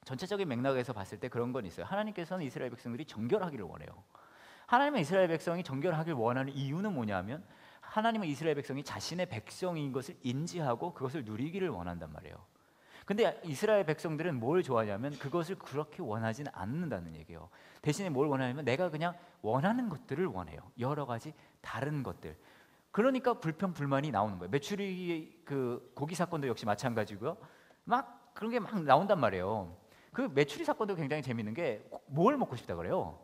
S1: 전체적인 맥락에서 봤을 때 그런 건 있어요. 하나님께서는 이스라엘 백성들이 정결하기를 원해요. 하나님은 이스라엘 백성이 정결하길 원하는 이유는 뭐냐면 하나님은 이스라엘 백성이 자신의 백성인 것을 인지하고 그것을 누리기를 원한단 말이에요. 근데 이스라엘 백성들은 뭘 좋아하냐면 그것을 그렇게 원하지는 않는다는 얘기예요. 대신에 뭘 원하냐면 내가 그냥 원하는 것들을 원해요. 여러 가지 다른 것들. 그러니까 불평 불만이 나오는 거예요. 메추리 그 고기 사건도 역시 마찬가지고요. 막 그런 게 막 나온단 말이에요. 그 메추리 사건도 굉장히 재밌는 게 뭘 먹고 싶다 그래요?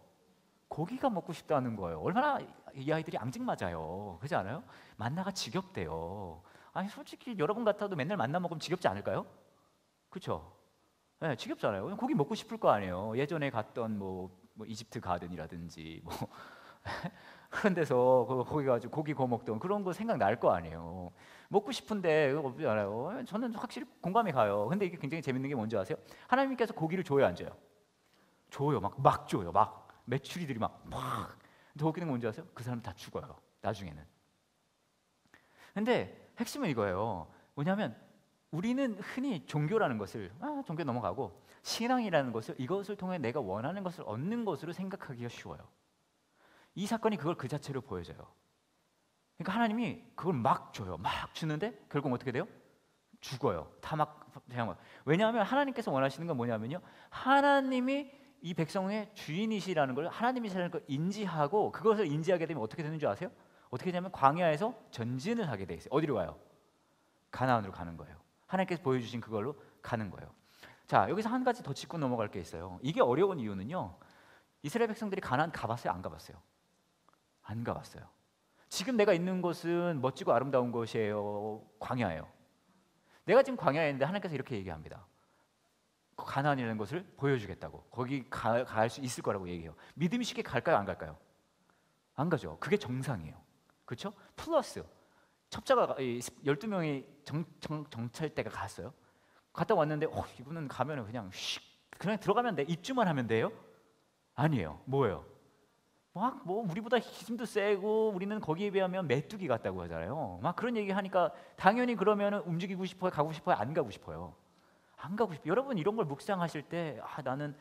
S1: 고기가 먹고 싶다는 거예요. 얼마나 이 아이들이 앙증맞아요. 그렇지 않아요? 만나가 지겹대요. 아니 솔직히 여러분 같아도 맨날 만나 먹으면 지겹지 않을까요? 그렇죠? 네, 지겹잖아요. 고기 먹고 싶을 거 아니에요. 예전에 갔던 이집트 가든이라든지 그런 데서 거기 가지고 고기 구워 먹던 그런 거 생각날 거 아니에요. 먹고 싶은데 그거 없지 않아요. 저는 확실히 공감이 가요. 근데 이게 굉장히 재밌는 게 뭔지 아세요? 하나님께서 고기를 줘요, 안 줘요? 줘요. 막 줘요. 막 메추리들이 막 근데 웃기는 건 뭔지 아세요? 그 사람 다 죽어요. 나중에는. 근데 핵심은 이거예요. 뭐냐면 우리는 흔히 종교라는 것을 종교 넘어가고 신앙이라는 것을 이것을 통해 내가 원하는 것을 얻는 것으로 생각하기가 쉬워요. 이 사건이 그걸 그 자체로 보여줘요. 그러니까 하나님이 그걸 막 줘요. 막 주는데 결국 어떻게 돼요? 죽어요. 다 막 왜냐하면 하나님께서 원하시는 건 뭐냐면요, 하나님이 이 백성의 주인이시라는 걸, 하나님이시라는 걸 인지하고, 그것을 인지하게 되면 어떻게 되는 줄 아세요? 어떻게 되냐면 광야에서 전진을 하게 돼 있어요. 어디로 가요? 가나안으로 가는 거예요. 하나님께서 보여주신 그걸로 가는 거예요. 자, 여기서 한 가지 더 짚고 넘어갈 게 있어요. 이게 어려운 이유는요, 이스라엘 백성들이 가나안 가봤어요? 안 가봤어요? 안 가봤어요. 지금 내가 있는 곳은 멋지고 아름다운 곳이에요? 광야예요? 내가 지금 광야에 있는데 하나님께서 이렇게 얘기합니다. 가나안이라는 것을 보여주겠다고. 거기 갈 수 있을 거라고 얘기해요. 믿음이 쉽게 갈까요? 안 갈까요? 안 가죠. 그게 정상이에요. 그렇죠? 플러스 첩자가 12명이 정찰대가 갔어요. 갔다 왔는데 이분은 가면은 그냥 들어가면 돼. 입주만 하면 돼요? 아니에요. 뭐예요? 막 우리보다 힘도 세고 우리는 거기에 비하면 메뚜기 같다고 하잖아요. 막 그런 얘기 하니까 당연히 그러면은 움직이고 싶어요? 가고 싶어요? 안 가고 싶어요? 안 가고 싶어요. 여러분 이런 걸 묵상하실 때 나는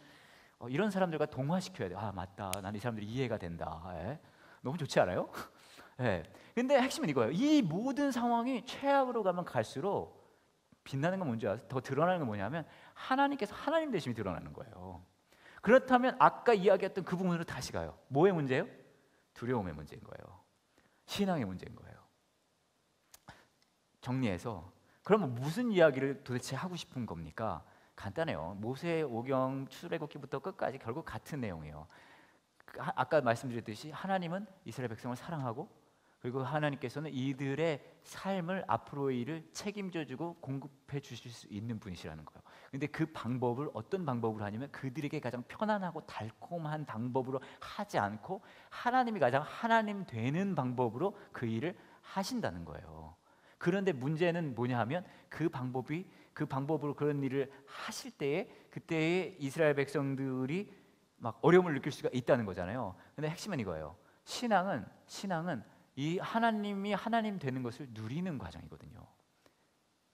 S1: 이런 사람들과 동화시켜야 돼. 맞다. 난 이 사람들이 이해가 된다. 예? 너무 좋지 않아요? 예. 근데 핵심은 이거예요. 이 모든 상황이 최악으로 가면 갈수록 빛나는 건 뭔지 아세요? 더 드러나는 건 뭐냐면 하나님께서 하나님 되심이 드러나는 거예요. 그렇다면 아까 이야기했던 그 부분으로 다시 가요. 뭐의 문제예요? 두려움의 문제인 거예요. 신앙의 문제인 거예요. 정리해서 그러면 무슨 이야기를 도대체 하고 싶은 겁니까? 간단해요. 모세오경 출애굽기부터 끝까지 결국 같은 내용이에요. 아까 말씀드렸듯이 하나님은 이스라엘 백성을 사랑하고, 그리고 하나님께서는 이들의 삶을, 앞으로의 일을 책임져주고 공급해 주실 수 있는 분이시라는 거예요. 근데 그 방법을 어떤 방법으로 하냐면 그들에게 가장 편안하고 달콤한 방법으로 하지 않고 하나님이 가장 하나님 되는 방법으로 그 일을 하신다는 거예요. 그런데 문제는 뭐냐 하면 그 방법으로 그런 일을 하실 때에 그때의 이스라엘 백성들이 막 어려움을 느낄 수가 있다는 거잖아요. 근데 핵심은 이거예요. 신앙은 이 하나님이 하나님 되는 것을 누리는 과정이거든요.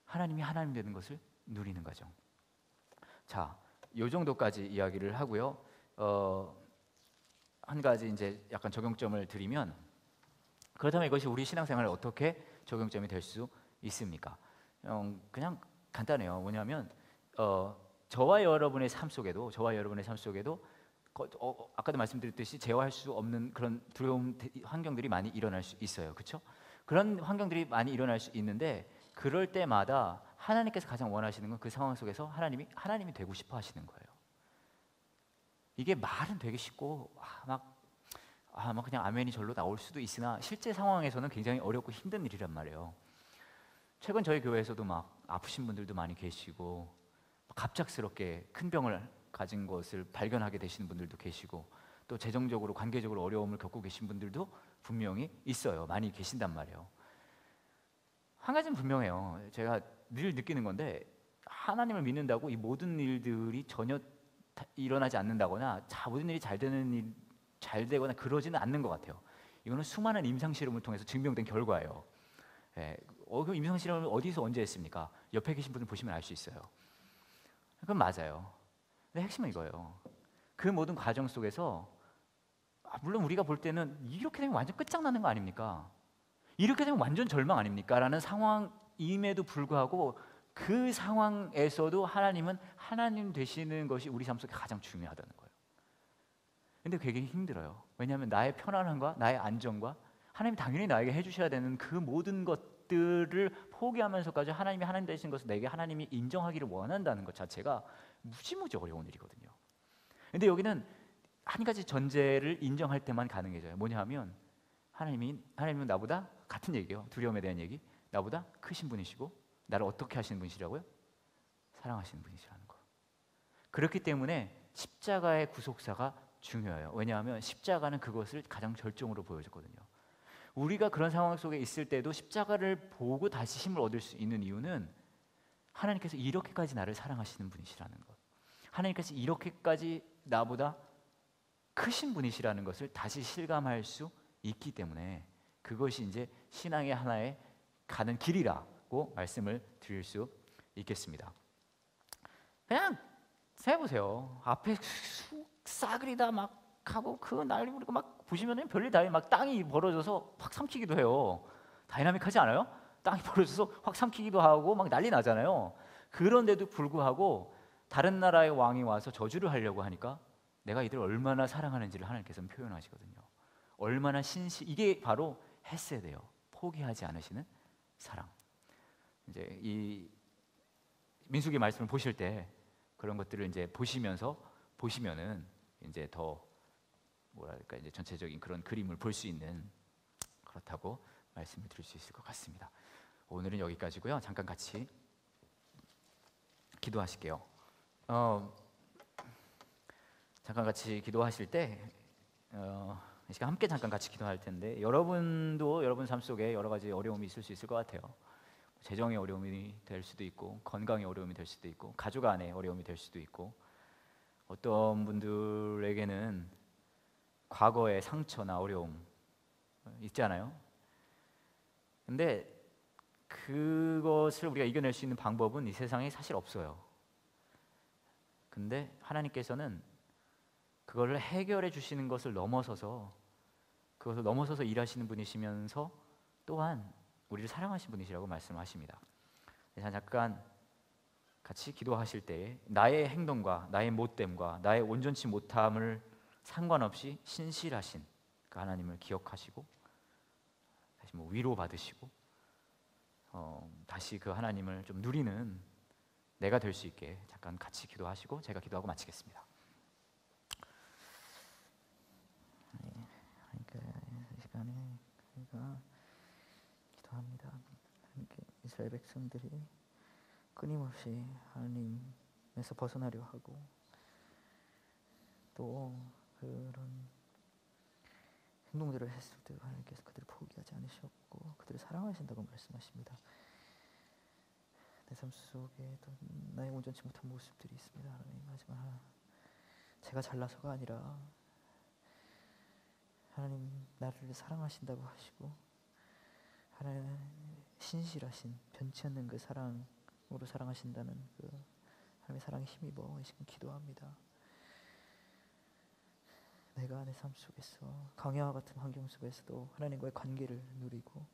S1: 하나님이 하나님 되는 것을 누리는 과정. 자, 요 정도까지 이야기를 하고요. 한 가지 이제 약간 적용점을 드리면, 그렇다면 이것이 우리 신앙생활에 어떻게 적용점이 될 수 있습니까? 그냥 간단해요. 뭐냐면 저와 여러분의 삶 속에도 아까도 말씀드렸듯이 제어할 수 없는 그런 두려움 환경들이 많이 일어날 수 있어요. 그렇죠? 그런 환경들이 많이 일어날 수 있는데 그럴 때마다 하나님께서 가장 원하시는 건 그 상황 속에서 하나님이 되고 싶어 하시는 거예요. 이게 말은 되게 쉽고 막 그냥 아멘이 절로 나올 수도 있으나 실제 상황에서는 굉장히 어렵고 힘든 일이란 말이에요. 최근 저희 교회에서도 막 아프신 분들도 많이 계시고, 갑작스럽게 큰 병을 가진 것을 발견하게 되시는 분들도 계시고, 또 재정적으로 관계적으로 어려움을 겪고 계신 분들도 분명히 있어요. 많이 계신단 말이에요. 한 가지는 분명해요. 제가 늘 느끼는 건데, 하나님을 믿는다고 이 모든 일들이 전혀 일어나지 않는다거나 모든 일이 잘 되거나 그러지는 않는 것 같아요. 이거는 수많은 임상실험을 통해서 증명된 결과예요. 그 임상실험을 어디서 언제 했습니까? 옆에 계신 분을 보시면 알 수 있어요. 그건 맞아요. 근데 핵심은 이거예요. 그 모든 과정 속에서 물론 우리가 볼 때는 이렇게 되면 완전 끝장나는 거 아닙니까? 이렇게 되면 완전 절망 아닙니까? 라는 상황임에도 불구하고 그 상황에서도 하나님은 하나님 되시는 것이 우리 삶 속에 가장 중요하다는 거예요. 근데 되게 힘들어요. 왜냐하면 나의 편안함과 나의 안정과 하나님이 당연히 나에게 해주셔야 되는 그 모든 것들을 포기하면서까지 하나님이 하나님 되신 것을 내게 하나님이 인정하기를 원한다는 것 자체가 무지무지 어려운 일이거든요. 근데 여기는 한 가지 전제를 인정할 때만 가능해져요. 뭐냐 하면 하나님은 나보다, 같은 얘기예요. 두려움에 대한 얘기. 나보다 크신 분이시고 나를 어떻게 하시는 분이시라고요? 사랑하시는 분이시라는 거. 그렇기 때문에 십자가의 구속사가 중요해요. 왜냐하면 십자가는 그것을 가장 절정으로 보여줬거든요. 우리가 그런 상황 속에 있을 때도 십자가를 보고 다시 힘을 얻을 수 있는 이유는 하나님께서 이렇게까지 나를 사랑하시는 분이시라는 것, 하나님께서 이렇게까지 나보다 크신 분이시라는 것을 다시 실감할 수 있기 때문에 그것이 이제 신앙의 하나의 가는 길이라고 말씀을 드릴 수 있겠습니다. 그냥 생각해보세요. 앞에 싸그리 다 막 하고 그 난리 부리고 막 보시면은 별일 다 막 땅이 벌어져서 확 삼키기도 해요. 다이나믹하지 않아요? 땅이 벌어져서 확 삼키기도 하고 막 난리 나잖아요. 그런데도 불구하고 다른 나라의 왕이 와서 저주를 하려고 하니까 내가 이들을 얼마나 사랑하는지를 하나님께서는 표현하시거든요. 얼마나 이게 바로 헤세드예요. 포기하지 않으시는 사랑. 이제 이 민수기 말씀을 보실 때 그런 것들을 이제 보시면은 이제 더 뭐랄까 이제 전체적인 그런 그림을 볼 수 있는, 그렇다고 말씀을 드릴 수 있을 것 같습니다. 오늘은 여기까지고요. 잠깐 같이 기도하실게요. 잠깐 같이 기도하실 때 이 시간 함께 잠깐 같이 기도할 텐데, 여러분도 여러분 삶 속에 여러 가지 어려움이 있을 수 있을 것 같아요. 재정의 어려움이 될 수도 있고, 건강의 어려움이 될 수도 있고, 가족 안에 어려움이 될 수도 있고, 어떤 분들에게는 과거의 상처나 어려움 있잖아요. 근데 그것을 우리가 이겨낼 수 있는 방법은 이 세상에 사실 없어요. 근데 하나님께서는 그걸 해결해 주시는 것을 넘어서서, 그것을 넘어서서 일하시는 분이시면서 또한 우리를 사랑하신 분이시라고 말씀하십니다. 잠깐 같이 기도하실 때에 나의 행동과 나의 못됨과 나의 온전치 못함을 상관없이 신실하신 그 하나님을 기억하시고, 다시 위로받으시고 다시 그 하나님을 좀 누리는 내가 될 수 있게 잠깐 같이 기도하시고 제가 기도하고 마치겠습니다. 이 시간에 저희가 기도합니다. 이스라엘 백성들이 끊임없이 하나님에서 벗어나려 하고, 또 그런 행동들을 했을 때 하나님께서 그들을 포기하지 않으셨고 그들을 사랑하신다고 말씀하십니다. 내 삶 속에 또 나의 온전치 못한 모습들이 있습니다, 하나님. 하지만 제가 잘나서가 아니라 하나님 나를 사랑하신다고 하시고, 하나님 신실하신 변치 않는 그 사랑으로 사랑하신다는 그 하나님의 사랑에 힘입어 이 시간 기도합니다. 내가 내 삶 속에서 강야와 같은 환경 속에서도 하나님과의 관계를 누리고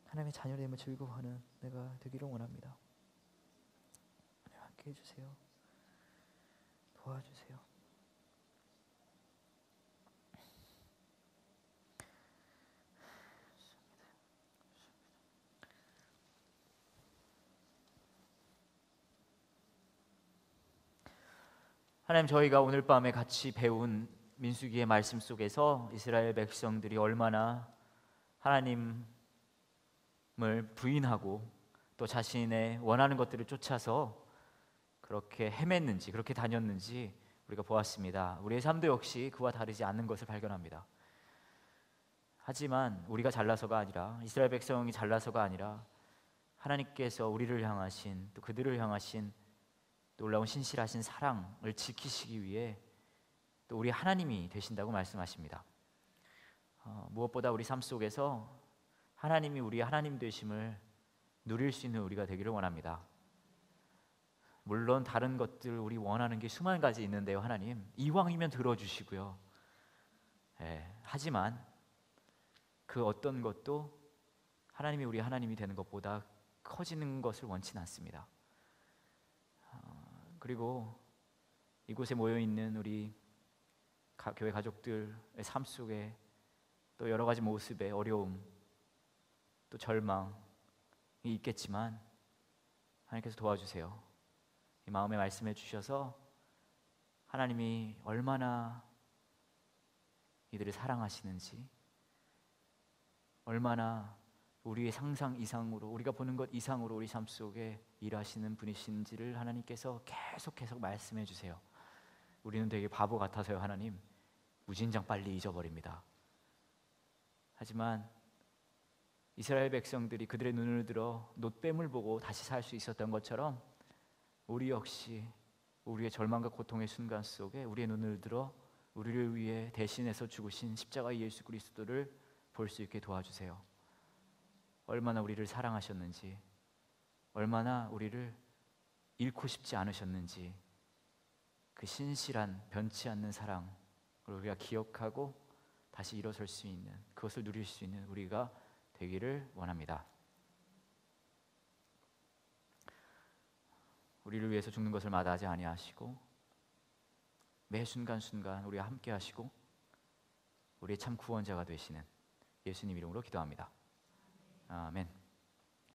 S1: 하나님의 자녀됨을 즐거워하는 내가 되기를 원합니다. 하나님 함께 해주세요. 도와주세요. 하나님, 저희가 오늘 밤에 같이 배운 민수기의 말씀 속에서 이스라엘 백성들이 얼마나 하나님을 부인하고 또 자신의 원하는 것들을 쫓아서 그렇게 헤맸는지, 그렇게 다녔는지 우리가 보았습니다. 우리의 삶도 역시 그와 다르지 않는 것을 발견합니다. 하지만 우리가 잘나서가 아니라, 이스라엘 백성이 잘나서가 아니라 하나님께서 우리를 향하신, 또 그들을 향하신 놀라운 신실하신 사랑을 지키시기 위해 또 우리 하나님이 되신다고 말씀하십니다. 무엇보다 우리 삶 속에서 하나님이 우리의 하나님 되심을 누릴 수 있는 우리가 되기를 원합니다. 물론 다른 것들 우리 원하는 게 수만 가지 있는데요, 하나님 이왕이면 들어주시고요. 하지만 그 어떤 것도 하나님이 우리 하나님이 되는 것보다 커지는 것을 원치는 않습니다. 그리고 이곳에 모여있는 우리 교회 가족들의 삶 속에 또 여러 가지 모습의 어려움, 또 절망이 있겠지만 하나님께서 도와주세요. 이 마음에 말씀해 주셔서 하나님이 얼마나 이들을 사랑하시는지, 얼마나 우리의 상상 이상으로, 우리가 보는 것 이상으로 우리 삶 속에 일하시는 분이신지를 하나님께서 계속 말씀해 주세요. 우리는 되게 바보 같아서요, 하나님 무진장 빨리 잊어버립니다. 하지만 이스라엘 백성들이 그들의 눈을 들어 놋뱀을 보고 다시 살 수 있었던 것처럼 우리 역시 우리의 절망과 고통의 순간 속에 우리의 눈을 들어 우리를 위해 대신해서 죽으신 십자가의 예수 그리스도를 볼 수 있게 도와주세요. 얼마나 우리를 사랑하셨는지, 얼마나 우리를 잃고 싶지 않으셨는지, 그 신실한 변치 않는 사랑을 우리가 기억하고 다시 일어설 수 있는, 그것을 누릴 수 있는 우리가 되기를 원합니다. 우리를 위해서 죽는 것을 마다하지 아니하시고 매 순간순간 우리와 함께 하시고 우리의 참 구원자가 되시는 예수님 이름으로 기도합니다. 아멘.